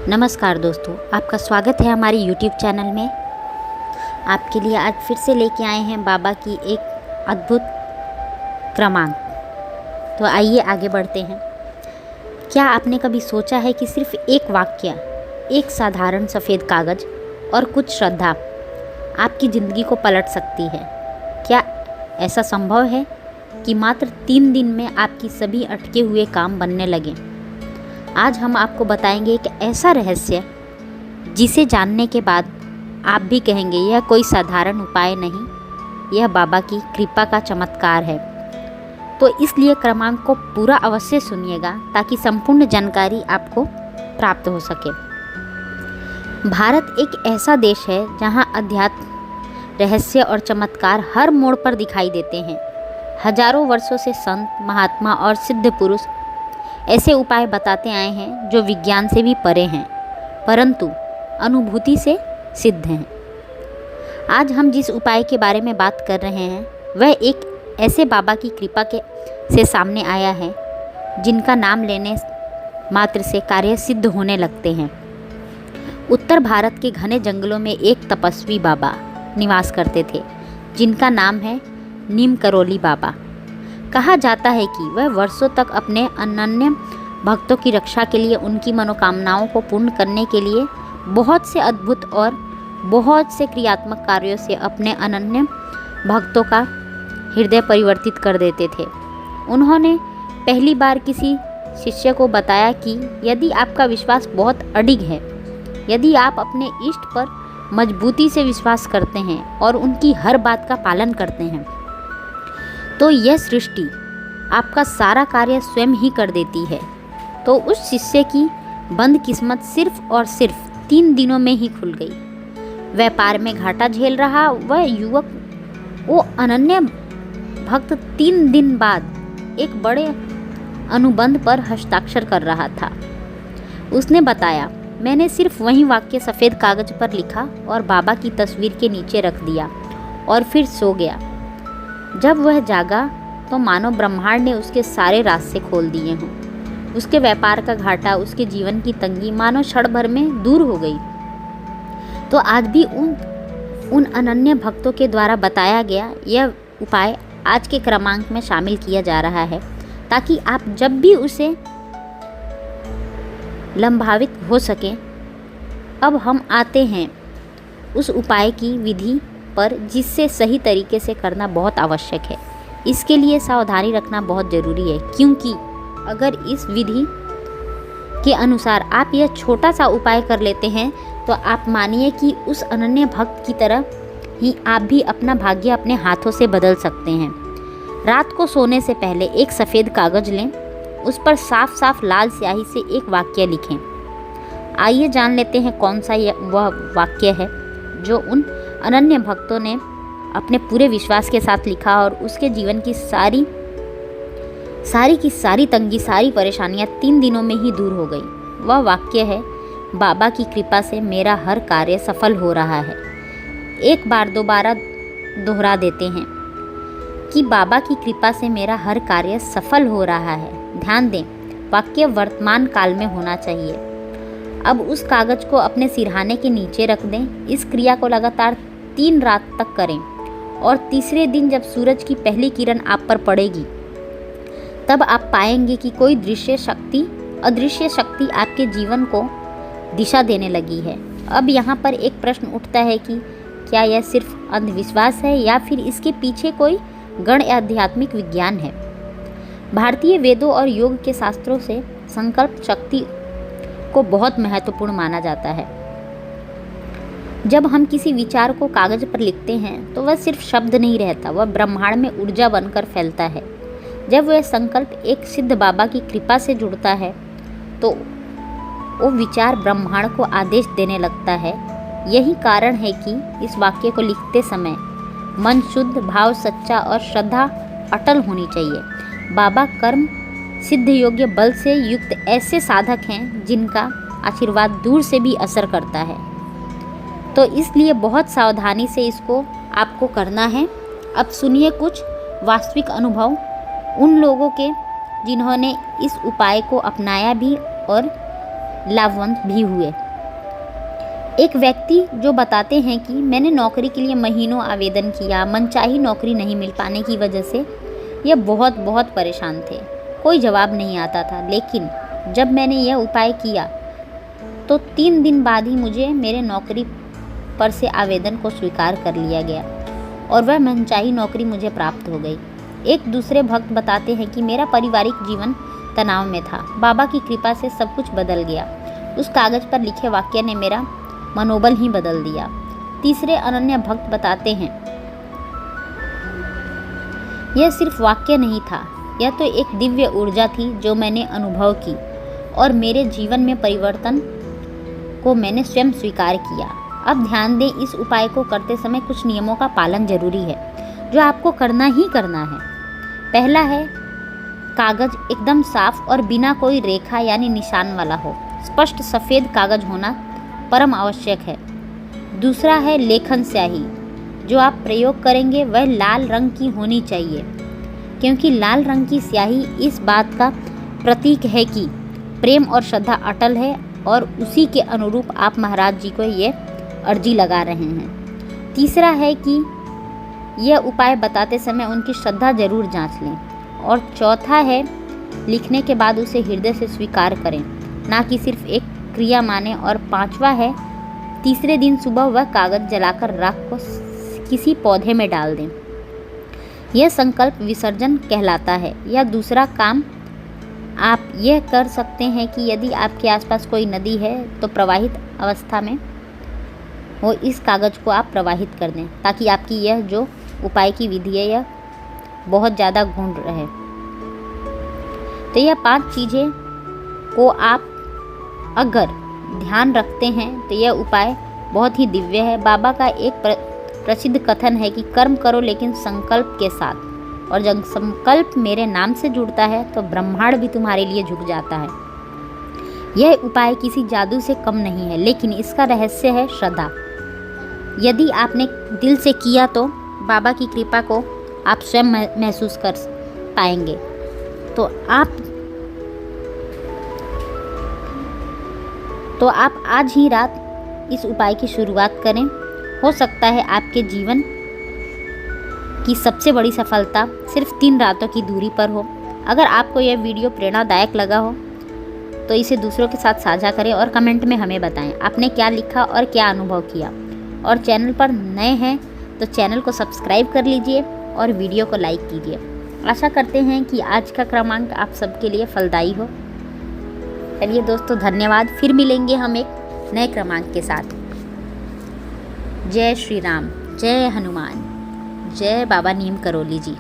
नमस्कार दोस्तों, आपका स्वागत है हमारे YouTube चैनल में। आपके लिए आज फिर से लेके आए हैं बाबा की एक अद्भुत क्रमांक। तो आइए आगे बढ़ते हैं। क्या आपने कभी सोचा है कि सिर्फ एक वाक्य, एक साधारण सफ़ेद कागज़ और कुछ श्रद्धा आपकी ज़िंदगी को पलट सकती है? क्या ऐसा संभव है कि मात्र 3 दिन में आपकी सभी अटके हुए काम बनने लगें? आज हम आपको बताएंगे एक ऐसा रहस्य जिसे जानने के बाद आप भी कहेंगे यह कोई साधारण उपाय नहीं, यह बाबा की कृपा का चमत्कार है। तो इसलिए क्रमांक को पूरा अवश्य सुनिएगा ताकि संपूर्ण जानकारी आपको प्राप्त हो सके। भारत एक ऐसा देश है जहां अध्यात्म, रहस्य और चमत्कार हर मोड़ पर दिखाई देते हैं। हजारों वर्षों से संत, महात्मा और सिद्ध पुरुष ऐसे उपाय बताते आए हैं जो विज्ञान से भी परे हैं, परंतु अनुभूति से सिद्ध हैं। आज हम जिस उपाय के बारे में बात कर रहे हैं वह एक ऐसे बाबा की कृपा से सामने आया है जिनका नाम लेने मात्र से कार्य सिद्ध होने लगते हैं। उत्तर भारत के घने जंगलों में एक तपस्वी बाबा निवास करते थे जिनका नाम है नीम करोली बाबा। कहा जाता है कि वह वर्षों तक अपने अनन्य भक्तों की रक्षा के लिए, उनकी मनोकामनाओं को पूर्ण करने के लिए बहुत से अद्भुत और बहुत से क्रियात्मक कार्यों से अपने अनन्य भक्तों का हृदय परिवर्तित कर देते थे। उन्होंने पहली बार किसी शिष्य को बताया कि यदि आपका विश्वास बहुत अडिग है, यदि आप अपने इष्ट पर मजबूती से विश्वास करते हैं और उनकी हर बात का पालन करते हैं, तो यह सृष्टि आपका सारा कार्य स्वयं ही कर देती है। तो उस शिष्य की बंद किस्मत सिर्फ और सिर्फ 3 दिनों में ही खुल गई। व्यापार में घाटा झेल रहा वह युवक, वो अनन्य भक्त 3 दिन बाद एक बड़े अनुबंध पर हस्ताक्षर कर रहा था। उसने बताया, मैंने सिर्फ वही वाक्य सफ़ेद कागज पर लिखा और बाबा की तस्वीर के नीचे रख दिया और फिर सो गया। जब वह जागा तो मानो ब्रह्मांड ने उसके सारे रास्ते खोल दिए हों। उसके व्यापार का घाटा, उसके जीवन की तंगी मानो क्षण भर में दूर हो गई। तो आज भी उन अनन्य भक्तों के द्वारा बताया गया यह उपाय आज के क्रमांक में शामिल किया जा रहा है ताकि आप जब भी उसे लंभावित हो सकें। अब हम आते हैं उस उपाय की विधि पर जिससे सही तरीके से करना बहुत आवश्यक है। इसके लिए सावधानी रखना बहुत ज़रूरी है, क्योंकि अगर इस विधि के अनुसार आप यह छोटा सा उपाय कर लेते हैं तो आप मानिए कि उस अनन्य भक्त की तरह ही आप भी अपना भाग्य अपने हाथों से बदल सकते हैं। रात को सोने से पहले एक सफ़ेद कागज़ लें, उस पर साफ साफ लाल स्याही से एक वाक्य लिखें। आइए जान लेते हैं कौन सा वह वाक्य है जो उन अनन्य भक्तों ने अपने पूरे विश्वास के साथ लिखा और उसके जीवन की सारी तंगी, सारी परेशानियां 3 दिनों में ही दूर हो गई। वह वाक्य है, बाबा की कृपा से मेरा हर कार्य सफल हो रहा है। एक बार दोबारा दोहरा देते हैं कि बाबा की कृपा से मेरा हर कार्य सफल हो रहा है। ध्यान दें, वाक्य वर्तमान काल में होना चाहिए। अब उस कागज़ को अपने सिरहाने के नीचे रख दें। इस क्रिया को लगातार 3 रात तक करें और तीसरे दिन जब सूरज की पहली किरण आप पर पड़ेगी तब आप पाएंगे कि कोई अदृश्य शक्ति आपके जीवन को दिशा देने लगी है। अब यहाँ पर एक प्रश्न उठता है कि क्या यह सिर्फ अंधविश्वास है या फिर इसके पीछे कोई गण आध्यात्मिक विज्ञान है? भारतीय वेदों और योग के शास्त्रों से संकल्प शक्ति को बहुत महत्वपूर्ण माना जाता है। जब हम किसी विचार को कागज पर लिखते हैं तो वह सिर्फ शब्द नहीं रहता, वह ब्रह्मांड में ऊर्जा बनकर फैलता है। जब वह संकल्प एक सिद्ध बाबा की कृपा से जुड़ता है तो वो विचार ब्रह्मांड को आदेश देने लगता है। यही कारण है कि इस वाक्य को लिखते समय मन शुद्ध, भाव सच्चा और श्रद्धा अटल होनी चाहिए। बाबा कर्म सिद्ध योग्य बल से युक्त ऐसे साधक हैं जिनका आशीर्वाद दूर से भी असर करता है। तो इसलिए बहुत सावधानी से इसको आपको करना है। अब सुनिए कुछ वास्तविक अनुभव उन लोगों के जिन्होंने इस उपाय को अपनाया भी और लाभवंत भी हुए। एक व्यक्ति जो बताते हैं कि मैंने नौकरी के लिए महीनों आवेदन किया, मनचाही नौकरी नहीं मिल पाने की वजह से यह बहुत परेशान थे। कोई जवाब नहीं आता था, लेकिन जब मैंने यह उपाय किया तो 3 दिन बाद ही मुझे मेरे नौकरी पर से आवेदन को स्वीकार कर लिया गया और वह मनचाही नौकरी मुझे प्राप्त हो गई। एक दूसरे भक्त बताते हैं कि मेरा पारिवारिक जीवन तनाव में था, बाबा की कृपा से सब कुछ बदल गया। उस कागज़ पर लिखे वाक्य ने मेरा मनोबल ही बदल दिया। तीसरे अनन्य भक्त बताते हैं, यह सिर्फ वाक्य नहीं था, यह तो एक दिव्य ऊर्जा थी जो मैंने अनुभव की और मेरे जीवन में परिवर्तन को मैंने स्वयं स्वीकार किया। अब ध्यान दें, इस उपाय को करते समय कुछ नियमों का पालन जरूरी है जो आपको करना ही करना है। पहला है, कागज़ एकदम साफ और बिना कोई रेखा यानी निशान वाला हो। स्पष्ट सफ़ेद कागज़ होना परम आवश्यक है। दूसरा है लेखन स्याही, जो आप प्रयोग करेंगे वह लाल रंग की होनी चाहिए, क्योंकि लाल रंग की स्याही इस बात का प्रतीक है कि प्रेम और श्रद्धा अटल है और उसी के अनुरूप आप महाराज जी को ये अर्जी लगा रहे हैं। तीसरा है कि यह उपाय बताते समय उनकी श्रद्धा जरूर जांच लें। और चौथा है, लिखने के बाद उसे हृदय से स्वीकार करें, ना कि सिर्फ एक क्रिया माने। और पांचवा है, तीसरे दिन सुबह वह कागज़ जलाकर राख को किसी पौधे में डाल दें। यह संकल्प विसर्जन कहलाता है। या दूसरा काम आप यह कर सकते हैं कि यदि आपके आसपास कोई नदी है तो प्रवाहित अवस्था में वो इस कागज़ को आप प्रवाहित कर दें, ताकि आपकी यह जो उपाय की विधि है यह बहुत ज़्यादा गूढ़ रहे। तो यह 5 चीज़ें को आप अगर ध्यान रखते हैं तो यह उपाय बहुत ही दिव्य है। बाबा का एक प्रसिद्ध कथन है कि कर्म करो लेकिन संकल्प के साथ, और जब संकल्प मेरे नाम से जुड़ता है तो ब्रह्मांड भी तुम्हारे लिए झुक जाता है। यह उपाय किसी जादू से कम नहीं है, लेकिन इसका रहस्य है श्रद्धा। यदि आपने दिल से किया तो बाबा की कृपा को आप स्वयं महसूस कर पाएंगे। तो आप आज ही रात इस उपाय की शुरुआत करें। हो सकता है आपके जीवन की सबसे बड़ी सफलता सिर्फ 3 रातों की दूरी पर हो। अगर आपको यह वीडियो प्रेरणादायक लगा हो तो इसे दूसरों के साथ साझा करें और कमेंट में हमें बताएं आपने क्या लिखा और क्या अनुभव किया। और चैनल पर नए हैं तो चैनल को सब्सक्राइब कर लीजिए और वीडियो को लाइक कीजिए। आशा करते हैं कि आज का क्रमांक आप सबके लिए फलदायी हो। चलिए दोस्तों, धन्यवाद। फिर मिलेंगे हम एक नए क्रमांक के साथ। जय श्री राम, जय हनुमान, जय बाबा नीम करोली जी।